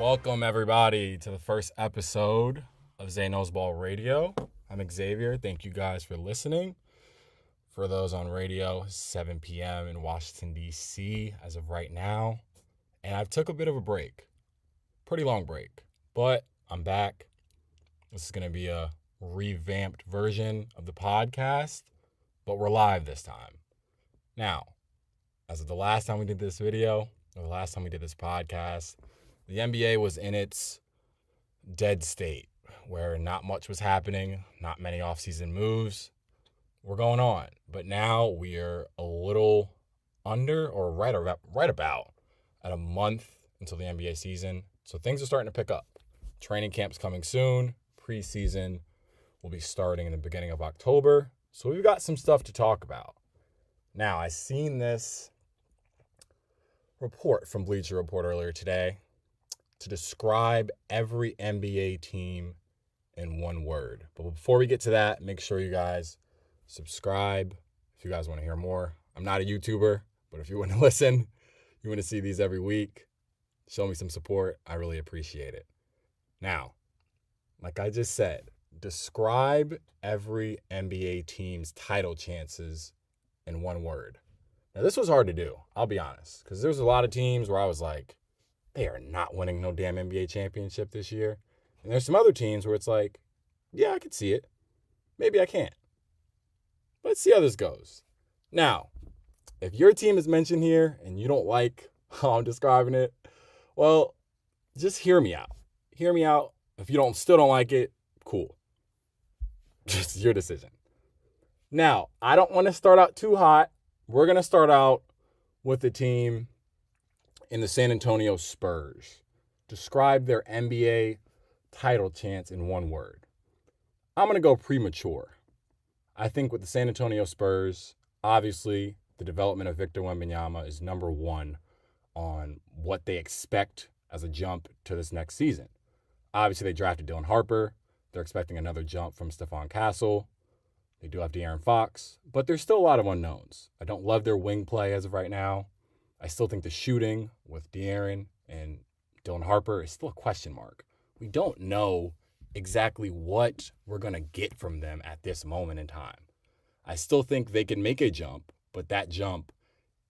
Welcome, everybody, to the first episode of GSW Radio. I'm Xavier. Thank you guys for listening. For those on radio, 7 p.m. in Washington, D.C. as of right now. And I took a bit of a break. Pretty long break. But I'm back. This is going to be a revamped version of the podcast. But we're live this time. Now, as of the last time we did this video, or the last time we did this podcast, the NBA was in its dead state where not much was happening, not many offseason moves were going on. But now we are a little under or right about at a month until the NBA season. So things are starting to pick up. Training camp's coming soon. Preseason will be starting in the beginning of October. So we've got some stuff to talk about. Now, I seen this report from Bleacher Report earlier today to describe every NBA team in one word. But before we get to that, make sure you guys subscribe if you guys want to hear more. I'm not a YouTuber, but if you want to listen, you want to see these every week, show me some support. I really appreciate it. Now, like I just said, describe every NBA team's title chances in one word. Now, this was hard to do, I'll be honest, because there's a lot of teams where I was like, they are not winning no damn NBA championship this year. And there's some other teams where it's like, yeah, I can see it. Maybe I can't. Let's see how this goes. Now, if your team is mentioned here and you don't like how I'm describing it, well, just hear me out. Hear me out. If you still don't like it, cool. Just your decision. Now, I don't want to start out too hot. We're going to start out with the team in the San Antonio Spurs. Describe their NBA title chance in one word. I'm going to go premature. I think with the San Antonio Spurs, obviously, the development of Victor Wembanyama is number one on what they expect as a jump to this next season. Obviously, they drafted Dylan Harper. They're expecting another jump from Stephon Castle. They do have De'Aaron Fox, but there's still a lot of unknowns. I don't love their wing play as of right now. I still think the shooting with De'Aaron and Dylan Harper is still a question mark. We don't know exactly what we're going to get from them at this moment in time. I still think they can make a jump, but that jump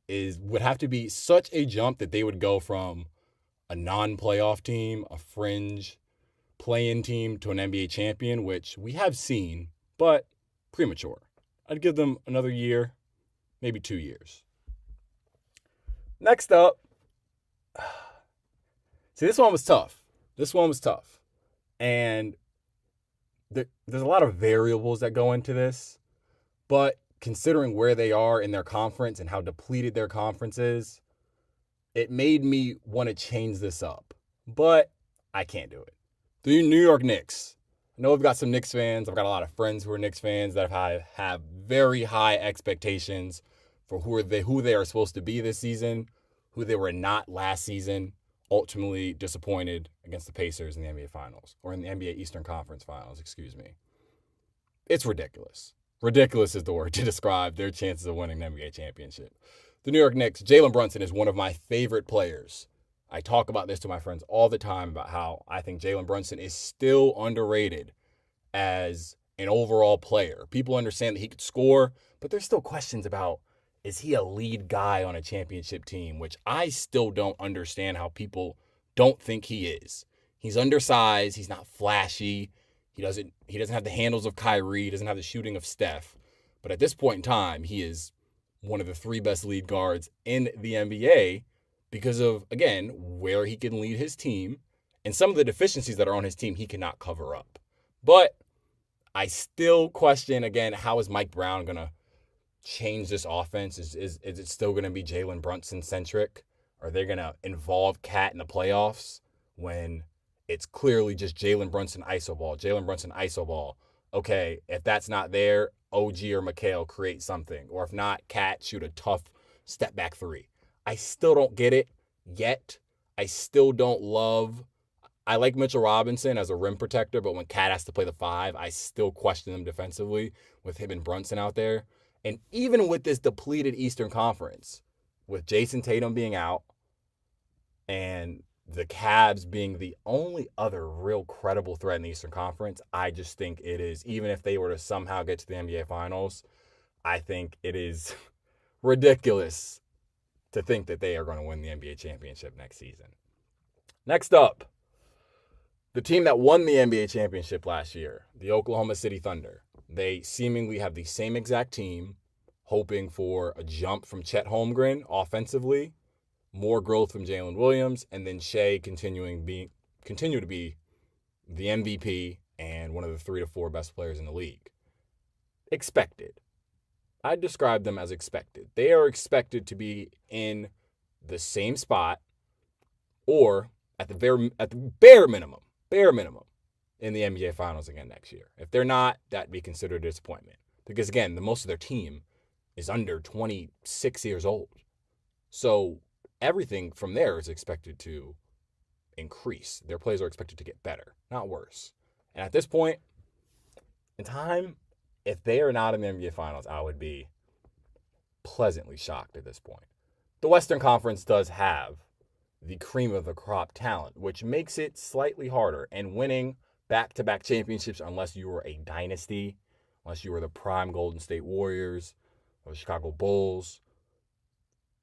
would have to be such a jump that they would go from a non-playoff team, a fringe play-in team, to an NBA champion, which we have seen, but premature. I'd give them another year, maybe 2 years. Next up, see, this one was tough. And there's a lot of variables that go into this, but considering where they are in their conference and how depleted their conference is, it made me want to change this up, but I can't do it. The New York Knicks. I know I've got some Knicks fans. I've got a lot of friends who are Knicks fans that have very high expectations for who they are supposed to be this season, who they were not last season, ultimately disappointed against the Pacers in the NBA Finals, or in the NBA Eastern Conference Finals, excuse me. It's ridiculous. Ridiculous is the word to describe their chances of winning the NBA championship. The New York Knicks, Jalen Brunson is one of my favorite players. I talk about this to my friends all the time about how I think Jalen Brunson is still underrated as an overall player. People understand that he could score, but there's still questions about, is he a lead guy on a championship team, which I still don't understand how people don't think he is. He's undersized. He's not flashy. He doesn't have the handles of Kyrie. He doesn't have the shooting of Steph. But at this point in time, he is one of the 3 best lead guards in the NBA because of, again, where he can lead his team and some of the deficiencies that are on his team he cannot cover up. But I still question, again, how is Mike Brown going to change this offense? Is it still going to be Jalen Brunson-centric? Are they going to involve Cat in the playoffs when it's clearly just Jalen Brunson iso ball? Okay, if that's not there, OG or Mikal create something. Or if not, Cat shoot a tough step-back 3. I still don't get it yet. I still don't love I like Mitchell Robinson as a rim protector, but when Cat has to play the 5, I still question him defensively with him and Brunson out there. And even with this depleted Eastern Conference, with Jason Tatum being out and the Cavs being the only other real credible threat in the Eastern Conference, I just think it is, even if they were to somehow get to the NBA Finals, I think it is ridiculous to think that they are going to win the NBA championship next season. Next up, the team that won the NBA championship last year, the Oklahoma City Thunder. They seemingly have the same exact team, hoping for a jump from Chet Holmgren offensively, more growth from Jalen Williams, and then Shea continue to be the MVP and one of the 3 to 4 best players in the league. Expected. I'd describe them as expected. They are expected to be in the same spot, or at the bare minimum, in the NBA Finals again next year. If they're not, that'd be considered a disappointment. Because again, the most of their team is under 26 years old. So everything from there is expected to increase. Their plays are expected to get better, not worse. And at this point in time, if they are not in the NBA Finals, I would be pleasantly shocked at this point. The Western Conference does have the cream of the crop talent, which makes it slightly harder. And winning back-to-back championships, unless you were a dynasty, unless you were the prime Golden State Warriors or the Chicago Bulls,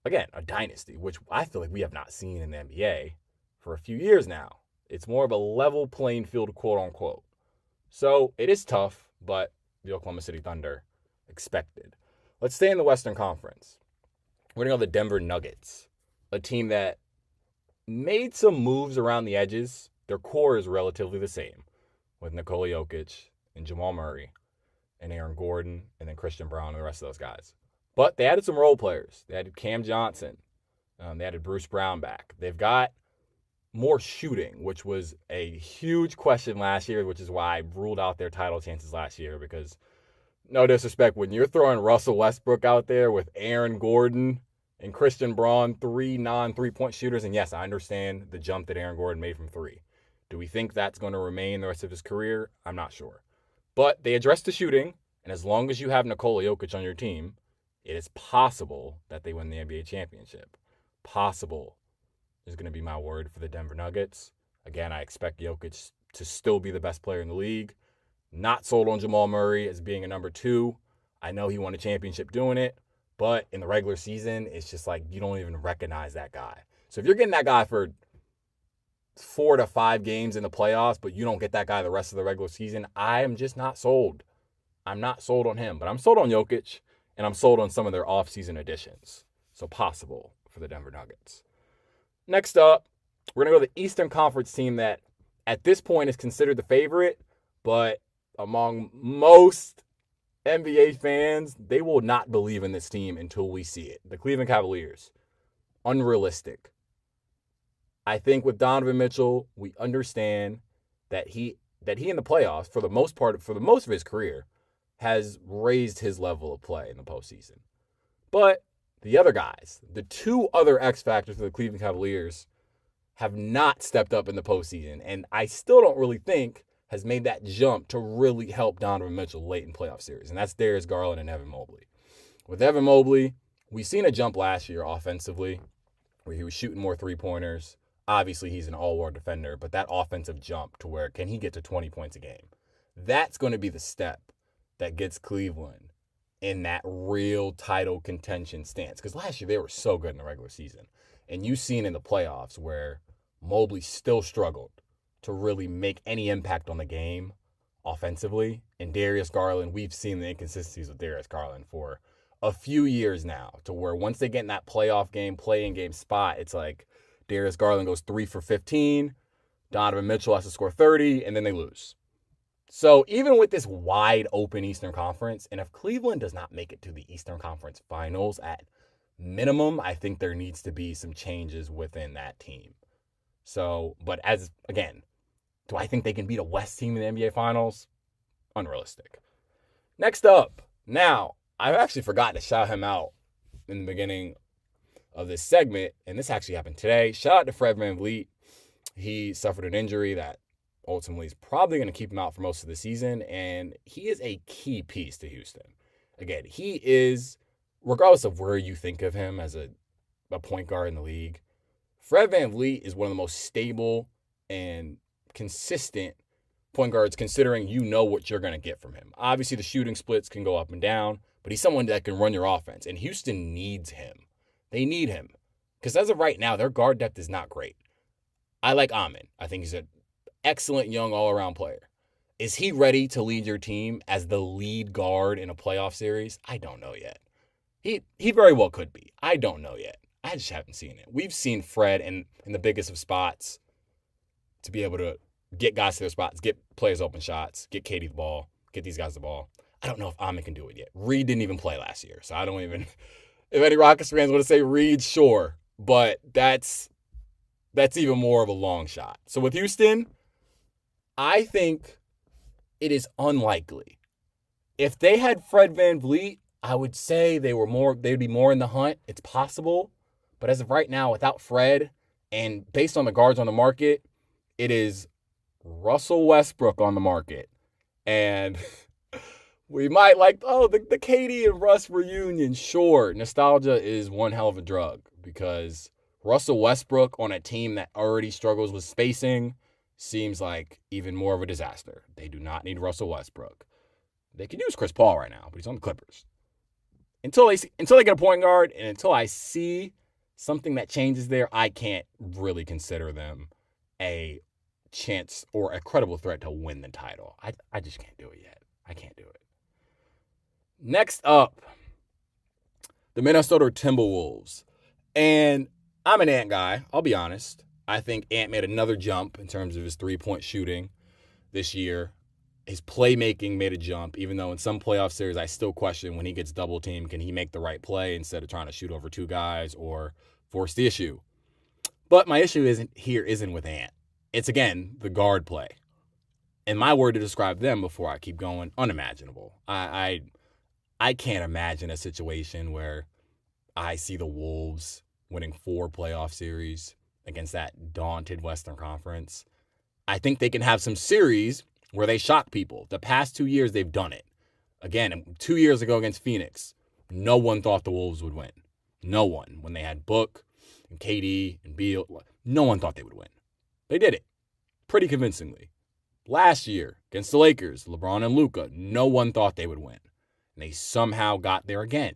again, a dynasty, which I feel like we have not seen in the NBA for a few years now. It's more of a level playing field, quote unquote. So it is tough, but the Oklahoma City Thunder expected. Let's stay in the Western Conference. We're going to go the Denver Nuggets, a team that made some moves around the edges. Their core is relatively the same, with Nikola Jokic and Jamal Murray and Aaron Gordon and then Christian Brown and the rest of those guys. But they added some role players. They added Cam Johnson. They added Bruce Brown back. They've got more shooting, which was a huge question last year, which is why I ruled out their title chances last year, because no disrespect, when you're throwing Russell Westbrook out there with Aaron Gordon and Christian Braun, 3 non-3-point shooters, and yes, I understand the jump that Aaron Gordon made from 3. Do we think that's going to remain the rest of his career? I'm not sure. But they addressed the shooting, and as long as you have Nikola Jokic on your team, it is possible that they win the NBA championship. Possible is going to be my word for the Denver Nuggets. Again, I expect Jokic to still be the best player in the league. Not sold on Jamal Murray as being a number 2. I know he won a championship doing it, but in the regular season, it's just like you don't even recognize that guy. So if you're getting that guy for 4 to 5 games in the playoffs, but you don't get that guy the rest of the regular season, I am just not sold. I'm not sold on him, but I'm sold on Jokic. And I'm sold on some of their offseason additions. So possible for the Denver Nuggets. Next up, we're going to go to the Eastern Conference team that at this point is considered the favorite, but among most NBA fans, they will not believe in this team until we see it. The Cleveland Cavaliers. Unrealistic. I think with Donovan Mitchell, we understand that he in the playoffs, for the most of his career, has raised his level of play in the postseason. But the other guys, the 2 other X factors for the Cleveland Cavaliers, have not stepped up in the postseason. And I still don't really think has made that jump to really help Donovan Mitchell late in playoff series. And that's Darius Garland and Evan Mobley. With Evan Mobley, we've seen a jump last year offensively where he was shooting more 3-pointers. Obviously, he's an all-world defender, but that offensive jump to where can he get to 20 points a game? That's going to be the step that gets Cleveland in that real title contention stance. Because last year they were so good in the regular season. And you've seen in the playoffs where Mobley still struggled to really make any impact on the game offensively. And Darius Garland, we've seen the inconsistencies with Darius Garland for a few years now, to where once they get in that playoff game, play-in game spot, it's like Darius Garland goes 3 for 15, Donovan Mitchell has to score 30, and then they lose. So even with this wide open Eastern Conference, and if Cleveland does not make it to the Eastern Conference Finals at minimum, I think there needs to be some changes within that team. So, but again, do I think they can beat a West team in the NBA Finals? Unrealistic. Next up, now, I actually forgot to shout him out in the beginning of this segment, and this actually happened today. Shout out to Fred VanVleet. He suffered an injury that ultimately is probably going to keep him out for most of the season, and he is a key piece to Houston. Again, he is, regardless of where you think of him as a point guard in the league, Fred VanVleet is one of the most stable and consistent point guards, considering you know what you're going to get from him. Obviously, the shooting splits can go up and down, but he's someone that can run your offense, and Houston needs him. They need him because as of right now, their guard depth is not great. I like Amin. I think he's an excellent young all-around player. Is he ready to lead your team as the lead guard in a playoff series? I don't know yet. He very well could be. I don't know yet. I just haven't seen it. We've seen Fred in the biggest of spots to be able to get guys to their spots, get players open shots, get KD the ball, get these guys the ball. I don't know if Amin can do it yet. Reed didn't even play last year, so I don't even – if any Rockets fans want to say Reed, sure. But that's even more of a long shot. So with Houston, I think it is unlikely. If they had Fred VanVleet, I would say they'd be more in the hunt. It's possible. But as of right now, without Fred, and based on the guards on the market, it is Russell Westbrook on the market. And we might like, the KD and Russ reunion. Sure, nostalgia is one hell of a drug because Russell Westbrook on a team that already struggles with spacing seems like even more of a disaster. They do not need Russell Westbrook. They can use Chris Paul right now, but he's on the Clippers. Until they get a point guard and until I see something that changes there, I can't really consider them a chance or a credible threat to win the title. I just can't do it yet. I can't do it. Next up, the Minnesota Timberwolves. And I'm an Ant guy, I'll be honest. I think Ant made another jump in terms of his three-point shooting this year. His playmaking made a jump, even though in some playoff series I still question when he gets double-teamed, can he make the right play instead of trying to shoot over two guys or force the issue? But my issue isn't with Ant. It's, again, the guard play. And my word to describe them before I keep going, unimaginable. I can't imagine a situation where I see the Wolves winning 4 playoff series against that daunted Western Conference. I think they can have some series where they shock people. The past 2 years, they've done it. Again, 2 years ago against Phoenix, no one thought the Wolves would win. No one. When they had Book and KD and Beal, no one thought they would win. They did it pretty convincingly. Last year, against the Lakers, LeBron and Luka, no one thought they would win. And they somehow got there again.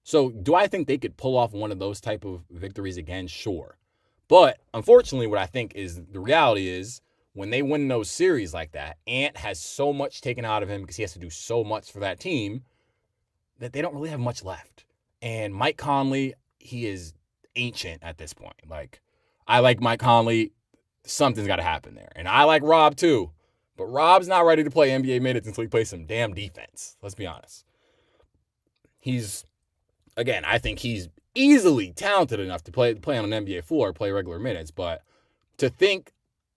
So do I think they could pull off one of those type of victories again? Sure. But unfortunately, what I think is the reality is when they win those series like that, Ant has so much taken out of him because he has to do so much for that team that they don't really have much left. And Mike Conley, he is ancient at this point. Like, I like Mike Conley. Something's got to happen there. And I like Rob too. But Rob's not ready to play NBA minutes until he plays some damn defense. Let's be honest. I think he's easily talented enough to play on an NBA floor, play regular minutes. But to think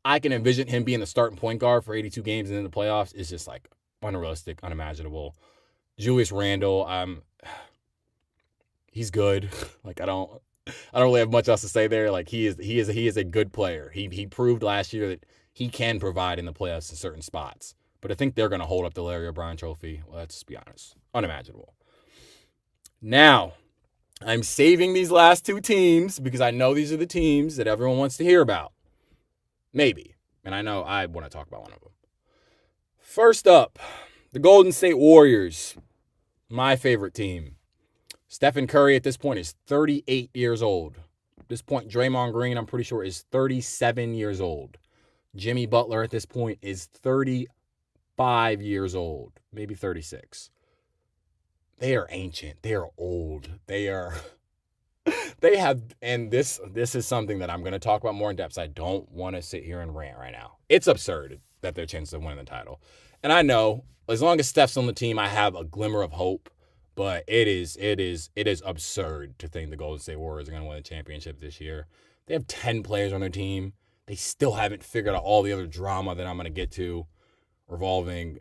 I can envision him being the starting point guard for 82 games and in the playoffs is just like unrealistic, unimaginable. Julius Randle, he's good. Like I don't really have much else to say there. Like he is a good player. He proved last year that he can provide in the playoffs in certain spots. But I think they're going to hold up the Larry O'Brien trophy. Let's be honest. Unimaginable. Now, I'm saving these last 2 teams because I know these are the teams that everyone wants to hear about. Maybe. And I know I want to talk about one of them. First up, the Golden State Warriors. My favorite team. Stephen Curry at this point is 38 years old. At this point, Draymond Green, I'm pretty sure, is 37 years old. Jimmy Butler at this point is 35 years old, maybe 36. They are ancient. They are old. They have, and this is something that I'm going to talk about more in depth. I don't want to sit here and rant right now. It's absurd that their chances of winning the title. And I know, as long as Steph's on the team, I have a glimmer of hope. But it is absurd to think the Golden State Warriors are going to win the championship this year. They have 10 players on their team. They still haven't figured out all the other drama that I'm going to get to revolving.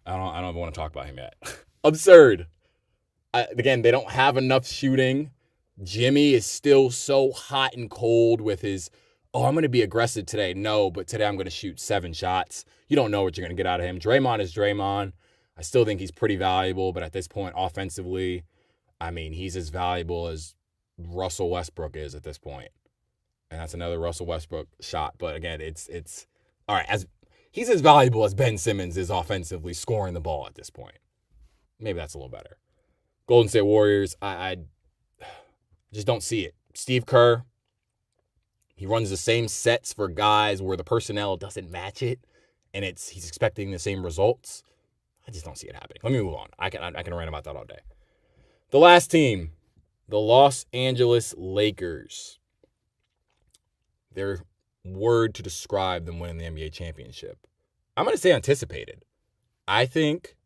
I don't even want to talk about him yet. Absurd. Again, they don't have enough shooting. Jimmy is still so hot and cold with his, I'm going to be aggressive today. No, but today I'm going to shoot 7 shots. You don't know what you're going to get out of him. Draymond is Draymond. I still think he's pretty valuable, but at this point, offensively, I mean, he's as valuable as Russell Westbrook is at this point. And that's another Russell Westbrook shot. But again, it's all right. He's as valuable as Ben Simmons is offensively scoring the ball at this point. Maybe that's a little better. Golden State Warriors, I just don't see it. Steve Kerr, he runs the same sets for guys where the personnel doesn't match it, and he's expecting the same results. I just don't see it happening. Let me move on. I can rant about that all day. The last team, the Los Angeles Lakers. Their word to describe them winning the NBA championship. I'm going to say anticipated. I think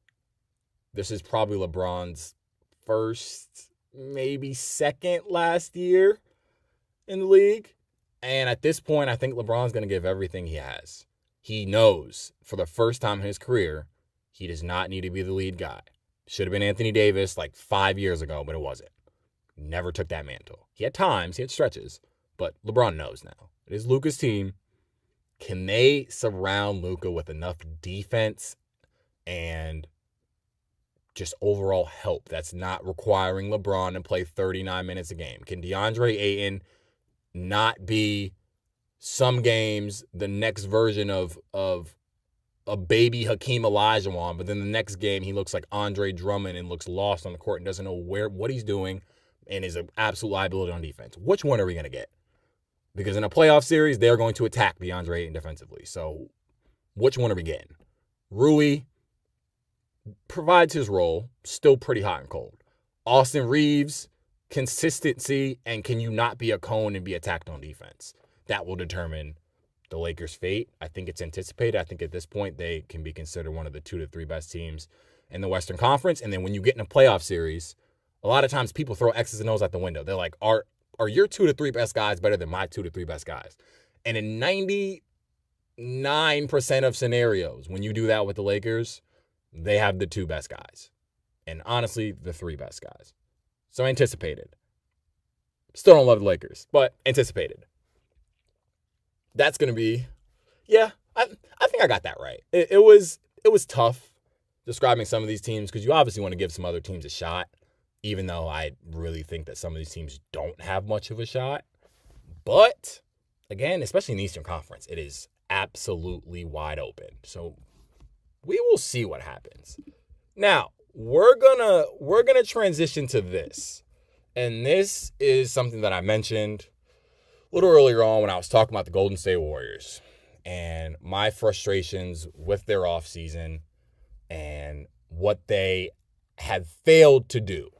this is probably LeBron's first, maybe second last year in the league. And at this point, I think LeBron's going to give everything he has. He knows for the first time in his career, he does not need to be the lead guy. Should have been Anthony Davis like 5 years ago, but it wasn't. Never took that mantle. He had times, he had stretches, but LeBron knows now. It is Luka's team. Can they surround Luka with enough defense and just overall help that's not requiring LeBron to play 39 minutes a game? Can DeAndre Ayton not be some games the next version of a baby Hakeem Olajuwon, but then the next game he looks like Andre Drummond and looks lost on the court and doesn't know what he's doing and is an absolute liability on defense? Which one are we going to get? Because in a playoff series, they're going to attack DeAndre Ayton defensively. So which one are we getting? Rui provides his role, still pretty hot and cold. Austin Reeves, consistency, and can you not be a cone and be attacked on defense? That will determine the Lakers' fate. I think it's anticipated. I think at this point they can be considered one of the 2 to 3 best teams in the Western Conference. And then when you get in a playoff series, a lot of times people throw X's and O's out the window. They're like, are your 2 to 3 best guys better than my 2 to 3 best guys? And in 99% of scenarios, when you do that with the Lakers, they have the 2 best guys. And honestly, the 3 best guys. So anticipated. Still don't love the Lakers, but anticipated. That's going to be, yeah, I think I got that right. It was tough describing some of these teams because you obviously want to give some other teams a shot, even though I really think that some of these teams don't have much of a shot. But, again, especially in the Eastern Conference, it is absolutely wide open. So we will see what happens. Now, we're gonna transition to this. And this is something that I mentioned a little earlier on when I was talking about the Golden State Warriors and my frustrations with their offseason and what they have failed to do.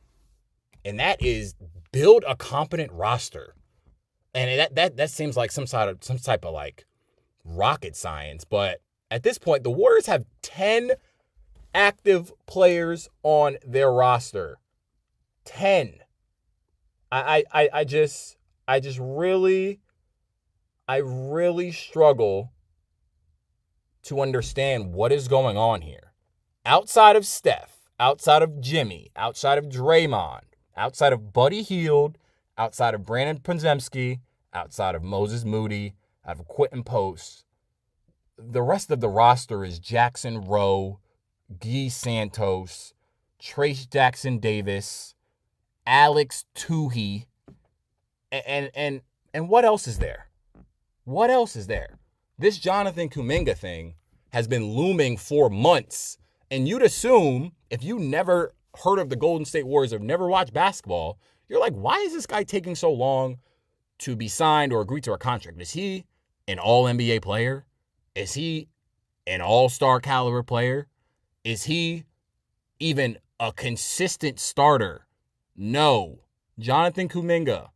And that is build a competent roster. And that seems like some type of like rocket science. But at this point, the Warriors have 10 active players on their roster. 10. I really struggle to understand what is going on here. Outside of Steph, outside of Jimmy, outside of Draymond, outside of Buddy Hield, outside of Brandon Podziemski, outside of Moses Moody, out of Quentin Post, the rest of the roster is Jackson Rowe, Guy Santos, Trace Jackson Davis, Alex Tuhey, and what else is there? What else is there? This Jonathan Kuminga thing has been looming for months, and you'd assume if you never heard of the Golden State Warriors or never watched basketball, you're like, why is this guy taking so long to be signed or agree to a contract? Is he an all-NBA player? Is he an all-star caliber player? Is he even a consistent starter? No. Jonathan Kuminga,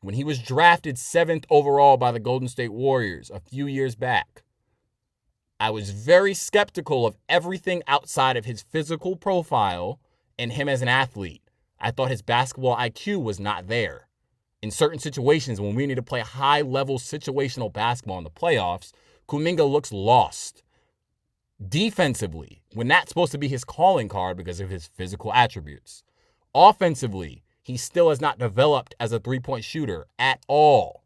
when he was drafted 7th overall by the Golden State Warriors a few years back, I was very skeptical of everything outside of his physical profile and him as an athlete. I thought his basketball IQ was not there. In certain situations, when we need to play high-level situational basketball in the playoffs, Kuminga looks lost. Defensively, when that's supposed to be his calling card because of his physical attributes. Offensively, he still has not developed as a three-point shooter at all.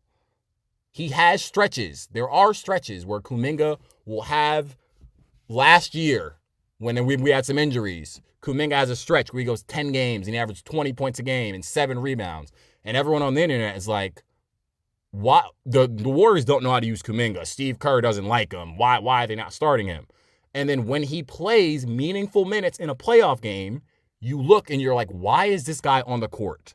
He has stretches. There are stretches where Kuminga will have last year when we had some injuries. Kuminga has a stretch where he goes 10 games and he averages 20 points a game and 7 rebounds. And everyone on the internet is like, Why the Warriors don't know how to use Kuminga. Steve Kerr doesn't like him. Why are they not starting him? And then when he plays meaningful minutes in a playoff game, you look and you're like, why is this guy on the court?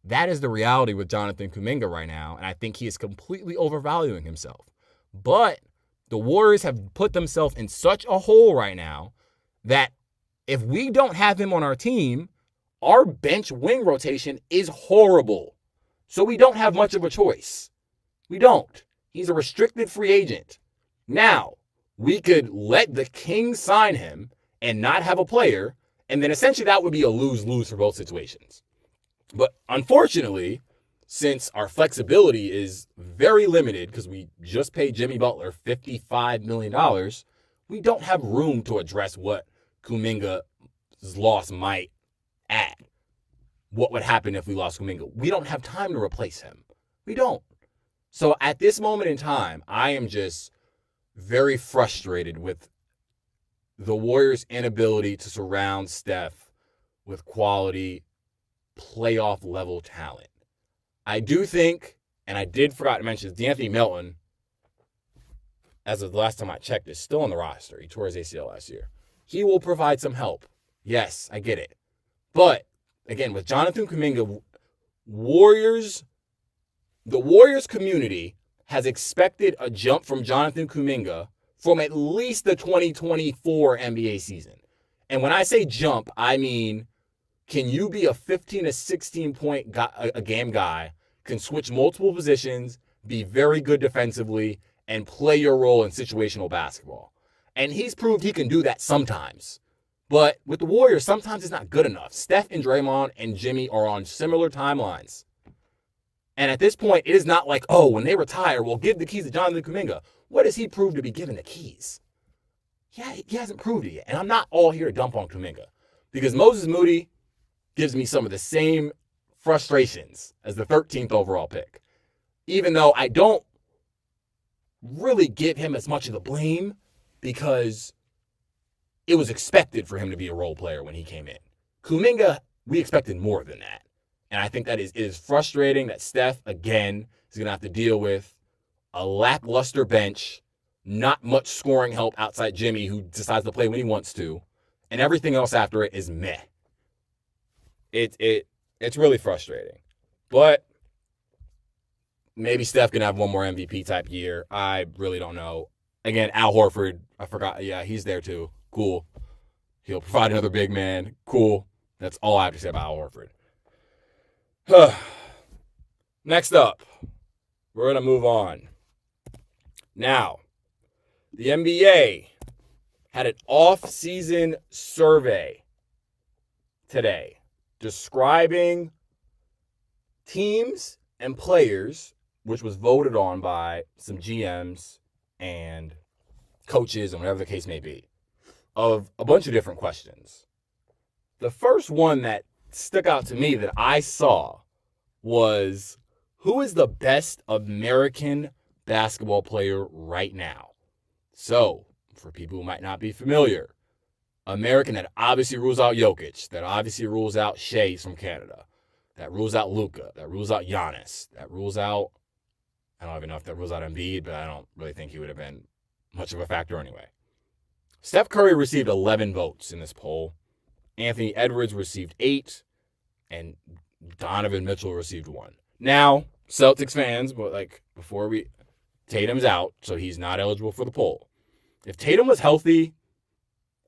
That is the reality with Jonathan Kuminga right now, and I think he is completely overvaluing himself. But the Warriors have put themselves in such a hole right now that if we don't have him on our team, our bench wing rotation is horrible. So we don't have much of a choice. We don't. He's a restricted free agent. Now, we could let the Kings sign him and not have a player, and then essentially that would be a lose-lose for both situations. But unfortunately, since our flexibility is very limited because we just paid Jimmy Butler $55 million, we don't have room to address what Kuminga's loss might add. What would happen if we lost Kuminga? We don't have time to replace him. We don't. So at this moment in time, I am just very frustrated with the Warriors' inability to surround Steph with quality playoff level talent. I do think, and I did forgot to mention, D'Anthony Melton, as of the last time I checked, is still on the roster. He tore his ACL last year. He will provide some help. Yes, I get it. But again, with Jonathan Kuminga, the Warriors community has expected a jump from Jonathan Kuminga from at least the 2024 NBA season. And when I say jump, I mean, can you be a 15 to 16 point a game guy, can switch multiple positions, be very good defensively, and play your role in situational basketball? And he's proved he can do that sometimes. But with the Warriors, sometimes it's not good enough. Steph and Draymond and Jimmy are on similar timelines. And at this point, it is not like, oh, when they retire, we'll give the keys to Jonathan Kuminga. What has he proved to be given the keys? Yeah, he hasn't proved it yet. And I'm not all here to dump on Kuminga. Because Moses Moody gives me some of the same frustrations as the 13th overall pick. Even though I don't really give him as much of the blame because it was expected for him to be a role player when he came in. Kuminga, we expected more than that. And I think that it is frustrating that Steph, again, is going to have to deal with a lackluster bench, not much scoring help outside Jimmy, who decides to play when he wants to, and everything else after it is meh. It's really frustrating. But maybe Steph can have one more MVP type year. I really don't know. Again, Al Horford, I forgot. Yeah, he's there too. Cool. He'll provide another big man. Cool. That's all I have to say about Al Horford. Next up, we're going to move on. Now, the NBA had an off-season survey today describing teams and players, which was voted on by some GMs and coaches and whatever the case may be, of a bunch of different questions. The first one that stuck out to me that I saw was, who is the best American basketball player right now? So, for people who might not be familiar, American, that obviously rules out Jokic, that obviously rules out Shea from Canada, that rules out Luka, that rules out Giannis, that rules out, I don't even know if that rules out Embiid, but I don't really think he would have been much of a factor anyway. Steph Curry received 11 votes in this poll. Anthony Edwards received 8, and Donovan Mitchell received 1. Now, Celtics fans, but Tatum's out, so he's not eligible for the poll. If Tatum was healthy,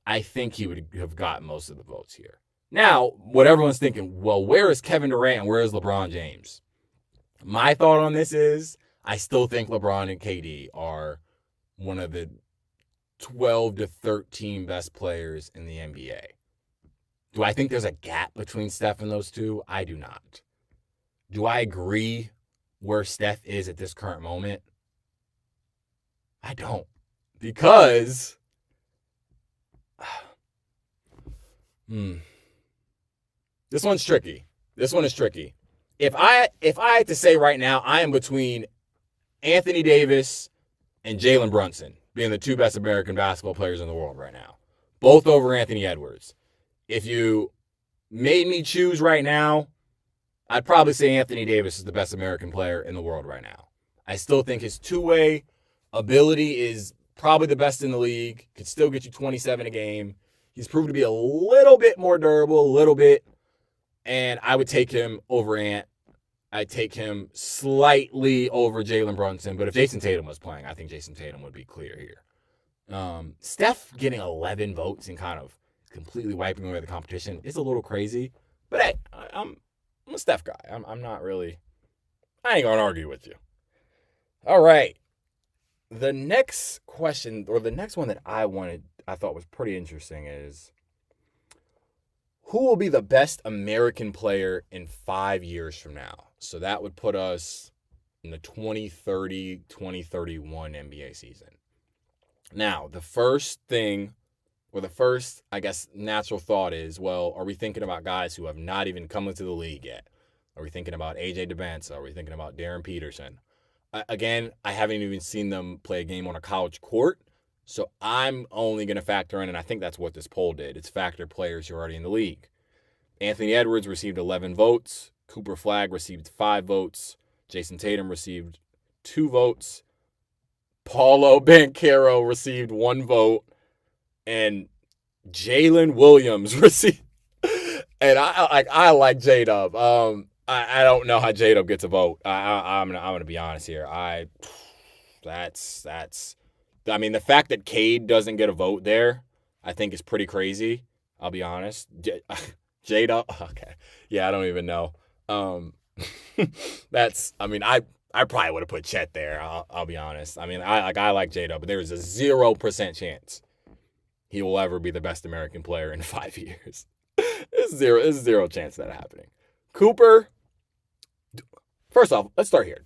I think he would have gotten most of the votes here. Now, what everyone's thinking, well, where is Kevin Durant and where is LeBron James? My thought on this is, I still think LeBron and KD are one of the 12 to 13 best players in the NBA. Do I think there's a gap between Steph and those two? I do not. Do I agree where Steph is at this current moment? I don't. Because this one's tricky. This one is tricky. If I had to say right now, I am between Anthony Davis and Jalen Brunson being the two best American basketball players in the world right now. Both over Anthony Edwards. If you made me choose right now, I'd probably say Anthony Davis is the best American player in the world right now. I still think his two-way ability is probably the best in the league. Could still get you 27 a game. He's proven to be a little bit more durable, a little bit. And I would take him over Ant. I'd take him slightly over Jalen Brunson. But if Jason Tatum was playing, I think Jason Tatum would be clear here. Steph getting 11 votes and kind of completely wiping away the competition is a little crazy. But hey, I'm a Steph guy. I'm not really... I ain't going to argue with you. All right. The next question, or the next one that I thought was pretty interesting is, who will be the best American player in 5 years from now? So that would put us in the 2030-2031 NBA season. Now, the first, I guess, natural thought is, well, are we thinking about guys who have not even come into the league yet? Are we thinking about AJ DeBanza? Are we thinking about Darren Peterson? Again, I haven't even seen them play a game on a college court, so I'm only going to factor in, and I think that's what this poll did, it's factor players who are already in the league. Anthony Edwards received 11 votes. Cooper Flagg received 5 votes. Jason Tatum received 2 votes. Paulo Banchero received 1 vote. And Jalen Williams received... And I like J-Dub. I don't know how J-Dub gets a vote. I'm gonna be honest here. That's. I mean, the fact that Cade doesn't get a vote there, I think is pretty crazy. I'll be honest. J-Dub. Okay. Yeah, I don't even know. That's. I mean, I probably would have put Chet there. I'll be honest. I mean, I like J-Dub, but there's a 0% chance he will ever be the best American player in 5 years. It's zero chance of that happening. Cooper, first off, let's start here.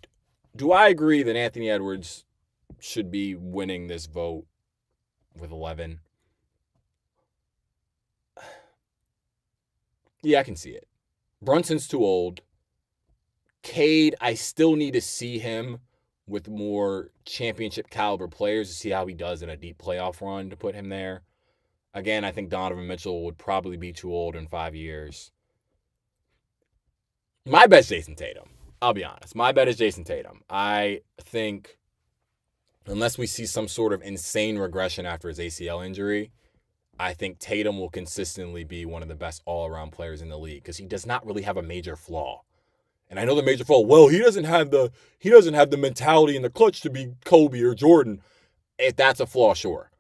Do I agree that Anthony Edwards should be winning this vote with 11? Yeah, I can see it. Brunson's too old. Cade, I still need to see him with more championship caliber players to see how he does in a deep playoff run to put him there. Again, I think Donovan Mitchell would probably be too old in 5 years. My bet's Jason Tatum. I'll be honest. My bet is Jason Tatum. I think unless we see some sort of insane regression after his ACL injury, I think Tatum will consistently be one of the best all-around players in the league because he does not really have a major flaw. And I know the major flaw, well, he doesn't have the mentality and the clutch to be Kobe or Jordan. If that's a flaw, sure.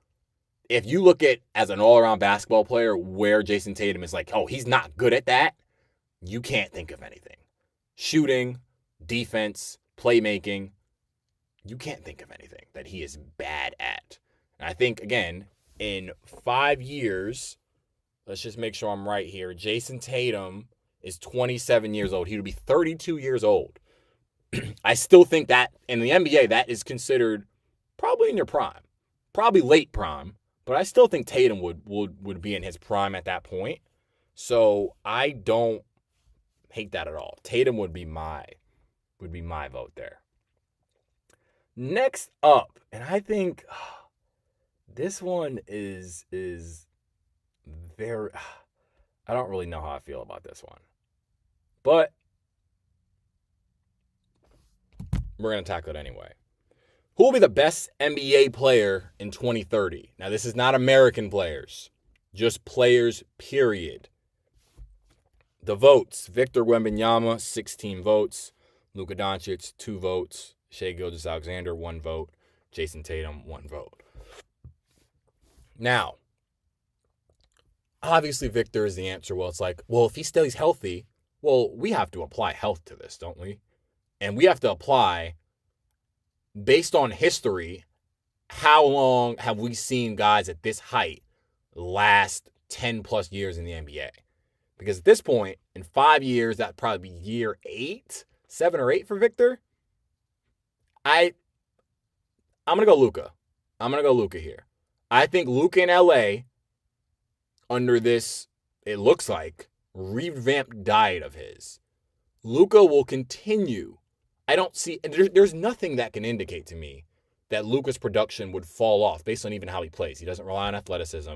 If you look at as an all-around basketball player where Jason Tatum is like, oh, he's not good at that, you can't think of anything. Shooting, defense, playmaking, you can't think of anything that he is bad at. And I think, again, in 5 years, let's just make sure I'm right here, Jason Tatum is 27 years old. He would be 32 years old. I still think that in the NBA, that is considered probably in your prime, probably late prime, but I still think Tatum would be in his prime at that point. So I don't hate that at all. Tatum would be my vote there. Next up, and I think this one is very... I don't really know how I feel about this one. But we're going to tackle it anyway. Who will be the best NBA player in 2030? Now, this is not American players, just players, period. The votes: Victor Wembanyama, 16 votes. Luka Doncic, 2 votes. Shai Gilgeous-Alexander, 1 vote. Jason Tatum, 1 vote. Now, obviously, Victor is the answer. Well, it's like, well, if he stays healthy, well, we have to apply health to this, don't we? And we have to apply, based on history, how long have we seen guys at this height last 10 plus years in the NBA? Because at this point, in 5 years, that'd probably be year 7 or 8 for Victor. I'm going to go Luka. I'm going to go Luka here. I think Luka in LA, under this, it looks like, revamped diet of his, Luka will continue. I don't see, there's nothing that can indicate to me that Luka's production would fall off based on even how he plays. He doesn't rely on athleticism.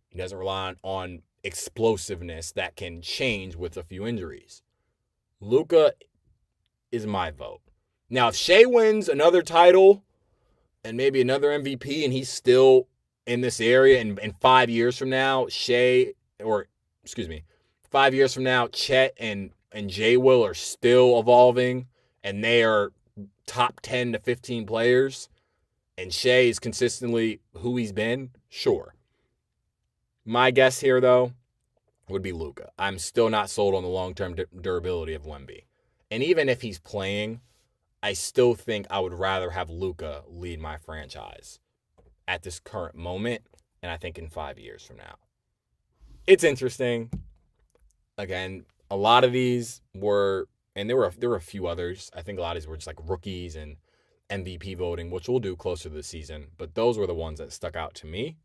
He doesn't rely on explosiveness that can change with a few injuries. Luka is my vote. Now, if Shea wins another title and maybe another MVP and he's still in this area, and 5 years from now, 5 years from now, Chet and J Will are still evolving and they are top 10 to 15 players, and Shea is consistently who he's been, sure. My guess here, though, would be Luka. I'm still not sold on the long-term durability of Wemby. And even if he's playing, I still think I would rather have Luka lead my franchise at this current moment, and I think in 5 years from now. It's interesting. Again, a lot of these were, and there were a few others. I think a lot of these were just like rookies and MVP voting, which we'll do closer to the season. But those were the ones that stuck out to me.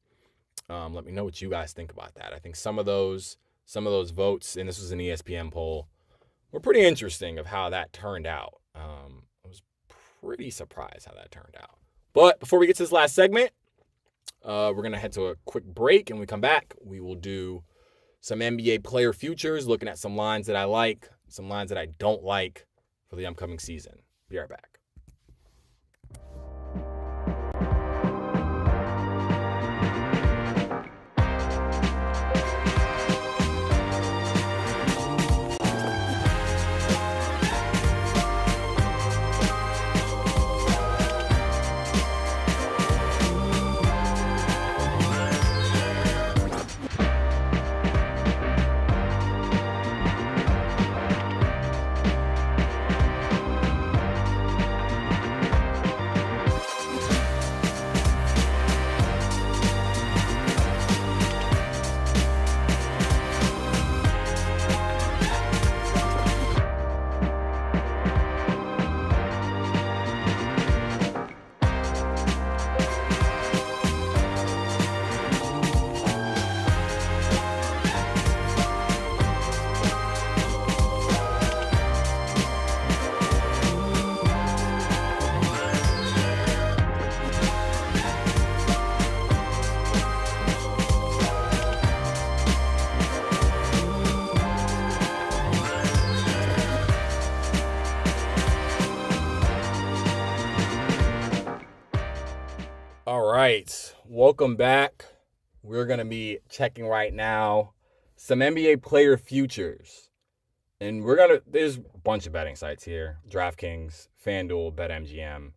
Let me know what you guys think about that. I think some of those votes, and this was an ESPN poll, were pretty interesting of how that turned out. I was pretty surprised how that turned out. But before we get to this last segment, we're going to head to a quick break, and when we come back, we will do some NBA player futures, looking at some lines that I like, some lines that I don't like for the upcoming season. Be right back. All right, welcome back. We're going to be checking right now some NBA player futures. And there's a bunch of betting sites here. DraftKings, FanDuel, BetMGM,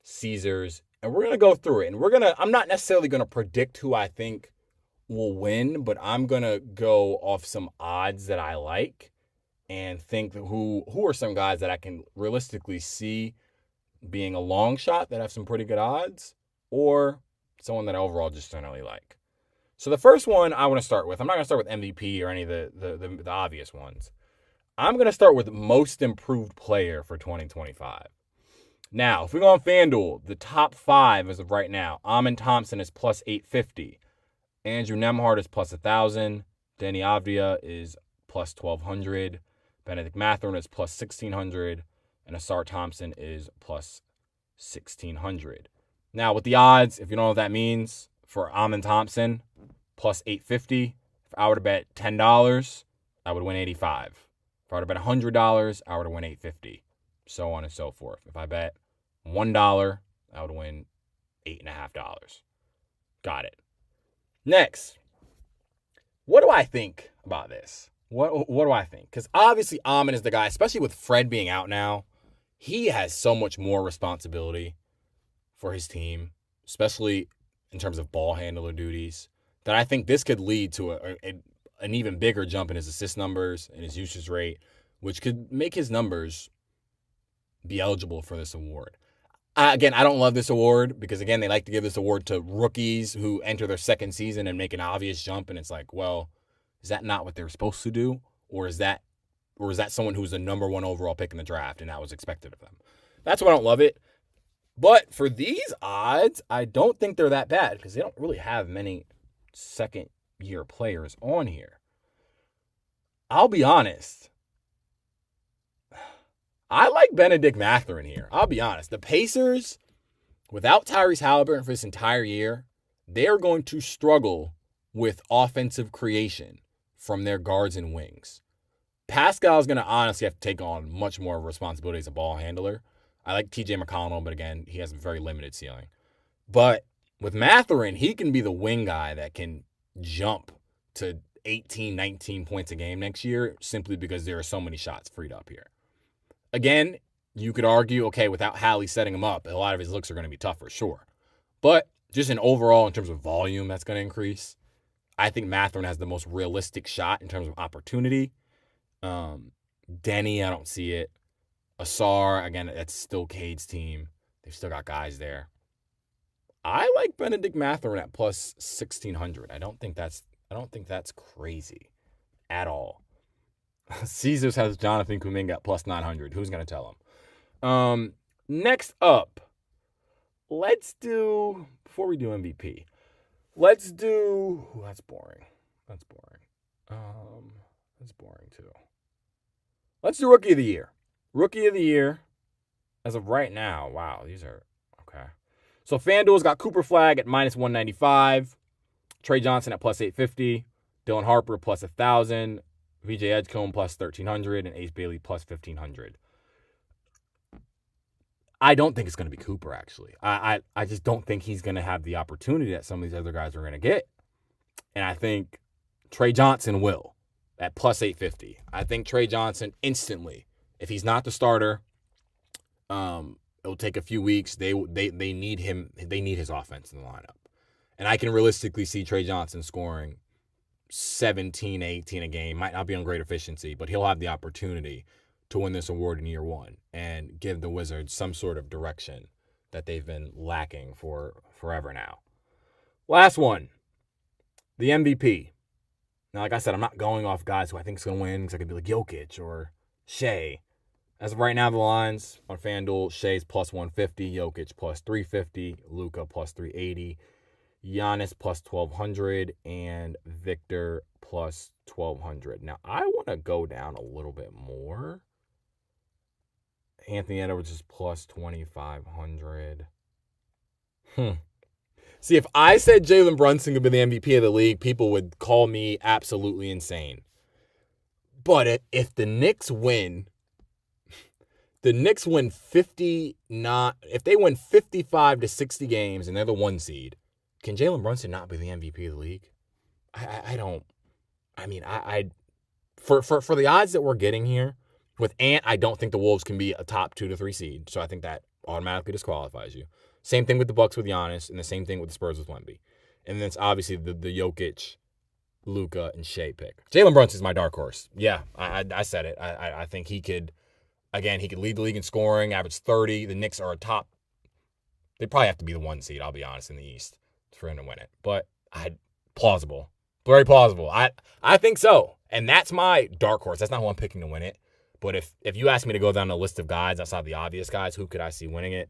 Caesars. And we're going to go through it. And I'm not necessarily going to predict who I think will win, but I'm going to go off some odds that I like and think who are some guys that I can realistically see being a long shot that have some pretty good odds, or someone that I overall just generally like. So the first one I want to start with, I'm not going to start with MVP or any of the obvious ones. I'm going to start with most improved player for 2025. Now, if we go on FanDuel, the top 5 as of right now, Amin Thompson is plus 850. Andrew Nembhard is plus 1,000. Danny Avdia is plus 1,200. Benedict Mathurin is plus 1,600. And Asar Thompson is plus 1,600. Now, with the odds, if you don't know what that means, for Amin Thompson, plus 850. If I were to bet $10, I would win 85. If I were to bet $100, I would win 850. So on and so forth. If I bet $1, I would win $8.50. Got it. Next, what do I think about this? What do I think? Because obviously Amin is the guy, especially with Fred being out now, he has so much more responsibility for his team, especially in terms of ball handler duties, that I think this could lead to an even bigger jump in his assist numbers and his usage rate, which could make his numbers be eligible for this award. Again, I don't love this award because, again, they like to give this award to rookies who enter their second season and make an obvious jump, and it's like, well, is that not what they're supposed to do? Or is that someone who's the number 1 overall pick in the draft and that was expected of them? That's why I don't love it. But for these odds, I don't think they're that bad because they don't really have many second-year players on here. I'll be honest. I like Benedict Mathurin here. I'll be honest. The Pacers, without Tyrese Halliburton for this entire year, they're going to struggle with offensive creation from their guards and wings. Pascal's going to honestly have to take on much more responsibility as a ball handler. I like TJ McConnell, but again, he has a very limited ceiling. But with Mathurin, he can be the wing guy that can jump to 18, 19 points a game next year simply because there are so many shots freed up here. Again, you could argue, okay, without Hallie setting him up, a lot of his looks are going to be tougher, sure. But just in overall, in terms of volume, that's going to increase. I think Mathurin has the most realistic shot in terms of opportunity. Denny, I don't see it. Asar, again, that's still Cade's team. They've still got guys there. I like Benedict Mathurin at plus 1,600. I don't think that's crazy at all. Caesars has Jonathan Kuminga at plus 900. Who's going to tell him? Next up, let's do, before we do MVP, let's do, that's boring. That's boring too. Let's do Rookie of the Year. Rookie of the Year, as of right now, wow, these are, okay. So FanDuel's got Cooper Flag at minus 195, Trey Johnson at plus 850, Dylan Harper plus 1,000, VJ Edgecombe plus 1,300, and Ace Bailey plus 1,500. I don't think it's going to be Cooper, actually. I just don't think he's going to have the opportunity that some of these other guys are going to get. And I think Trey Johnson will at plus 850. I think Trey Johnson instantly, if he's not the starter, it'll take a few weeks. They need him. They need his offense in the lineup. And I can realistically see Trey Johnson scoring 17, 18 a game. Might not be on great efficiency, but he'll have the opportunity to win this award in year one and give the Wizards some sort of direction that they've been lacking for forever now. Last one, the MVP. Now, like I said, I'm not going off guys who I think is going to win because I could be like Jokic or Shea. As of right now, the lines on FanDuel, Shea's plus 150, Jokic plus 350, Luka plus 380, Giannis plus 1,200, and Victor plus 1,200. Now, I want to go down a little bit more. Anthony Edwards is plus 2,500. See, if I said Jalen Brunson could be the MVP of the league, people would call me absolutely insane. But if the Knicks win, if they win 55 to 60 games and they're the 1 seed, can Jalen Brunson not be the MVP of the league? For the odds that we're getting here, with Ant, I don't think the Wolves can be a top 2 to 3 seed. So I think that automatically disqualifies you. Same thing with the Bucks with Giannis, and the same thing with the Spurs with Wemby. And then it's obviously the Jokic, Luka, and Shea pick. Jalen Brunson is my dark horse. Yeah, I said it. I think he could, again, he could lead the league in scoring, average 30. The Knicks are a top. They probably have to be the 1 seed, I'll be honest, in the East for him to win it. But plausible. Very plausible. I think so. And that's my dark horse. That's not who I'm picking to win it. But if you ask me to go down a list of guys outside the obvious guys, who could I see winning it?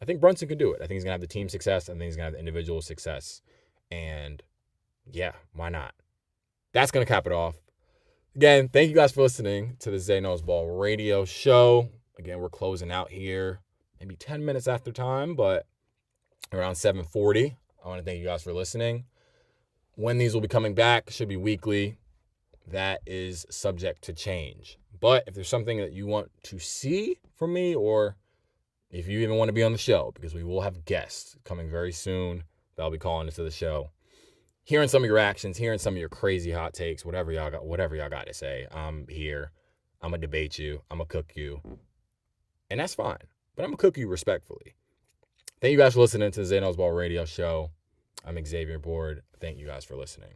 I think Brunson could do it. I think he's going to have the team success. I think he's going to have the individual success. And yeah, why not? That's going to cap it off. Again, thank you guys for listening to the Zay Knows Ball radio show. Again, we're closing out here maybe 10 minutes after time, but around 7:40. I want to thank you guys for listening. When these will be coming back, should be weekly. That is subject to change. But if there's something that you want to see from me, or if you even want to be on the show, because we will have guests coming very soon that'll be calling into the show, hearing some of your actions, hearing some of your crazy hot takes, whatever y'all got to say, I'm here. I'm going to debate you. I'm going to cook you. And that's fine. But I'm going to cook you respectfully. Thank you guys for listening to the Zay Knows Ball radio show. I'm Xavier Board. Thank you guys for listening.